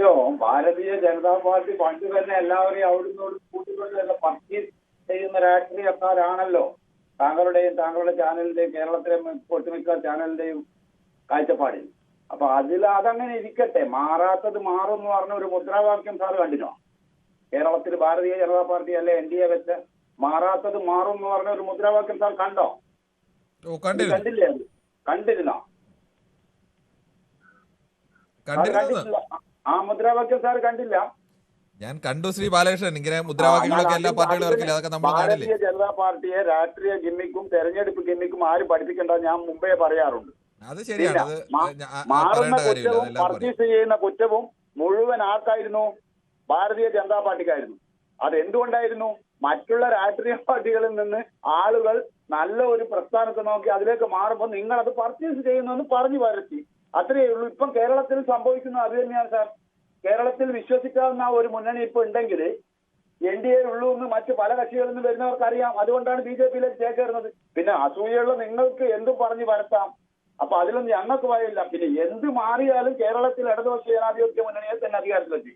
അറിയോ, ഭാരതീയ ജനതാ പാർട്ടി പണ്ട് തന്നെ എല്ലാവരെയും അവിടുന്ന് കൂട്ടിക്കൊണ്ട് പർച്ചേസ് ചെയ്യുന്ന രാഷ്ട്രീയക്കാരാണല്ലോ. താങ്കളുടെ ചാനലിന്റെയും കേരളത്തിലെ ഒട്ടുമിക്ക ചാനലിന്റെയും കാഴ്ചപ്പാടിൽ. അപ്പൊ അതങ്ങനെ ഇരിക്കട്ടെ. മാറാത്തത് മാറും എന്ന് പറഞ്ഞ ഒരു മുദ്രാവാക്യം സാർ കണ്ടിനോ? കേരളത്തിൽ ഭാരതീയ ജനതാ പാർട്ടി അല്ലെ NDA വെച്ച് മാറാത്തത് മാറും എന്ന് പറഞ്ഞ ഒരു മുദ്രാവാക്യം സാർ കണ്ടോ? കണ്ടില്ലേ? കണ്ടിരുന്നോ? കണ്ടിട്ടില്ല. ആ മുദ്രാവാക്യം സാർ കണ്ടില്ല? ഞാൻ കണ്ടു ശ്രീ ബാലകൃഷ്ണൻ. ഇങ്ങനെ മുദ്രാവാക്യങ്ങളൊക്കെ എല്ലാ പാർട്ടികളും ഇറക്കില്ല, അതൊക്കെ നമ്മൾ കാണില്ലേ? ഭാരതീയ ജനതാ പാർട്ടിയെ രാഷ്ട്രീയ ഗിമ്മിക്കും തെരഞ്ഞെടുപ്പ് ഗിമ്മിക്കും ആര് പഠിപ്പിക്കേണ്ട ഞാൻ മുമ്പേ പറയാറുണ്ട്. അത് ശരിയാണ്. മാറുന്ന കുറ്റവും പർച്ചേസ് ചെയ്യുന്ന കുറ്റവും മുഴുവൻ ആർക്കായിരുന്നു? ഭാരതീയ ജനതാ പാർട്ടിക്കായിരുന്നു. അതെന്തുകൊണ്ടായിരുന്നു? മറ്റുള്ള രാഷ്ട്രീയ പാർട്ടികളിൽ നിന്ന് ആളുകൾ നല്ല ഒരു പ്രസ്ഥാനത്തെ നോക്കി അതിലേക്ക് മാറുമ്പോൾ നിങ്ങൾ അത് പർച്ചേസ് ചെയ്യുന്നു പറഞ്ഞു വരത്തി. അത്രയേ ഉള്ളൂ. ഇപ്പം കേരളത്തിൽ സംഭവിക്കുന്നത് അത് തന്നെയാണ് സാർ. കേരളത്തിൽ വിശ്വസിക്കാവുന്ന ഒരു മുന്നണി ഇപ്പൊ ഉണ്ടെങ്കിൽ NDA ഉള്ളൂ എന്ന് മറ്റു പല കക്ഷികളിൽ നിന്ന് വരുന്നവർക്ക് അറിയാം. അതുകൊണ്ടാണ് BJPയിലേക്ക് ചേക്കേറുന്നത്. പിന്നെ അസൂയുള്ള നിങ്ങൾക്ക് എന്തും പറഞ്ഞു വരത്താം. അപ്പൊ അതിലൊന്നും ഞങ്ങൾക്ക് ഭയമില്ല. പിന്നെ എന്ത് മാറിയാലും കേരളത്തിൽ ഇടതുപക്ഷ ജനാധിപത്യ മുന്നണിയെ തന്നെ അധികാരത്തിലെത്തി.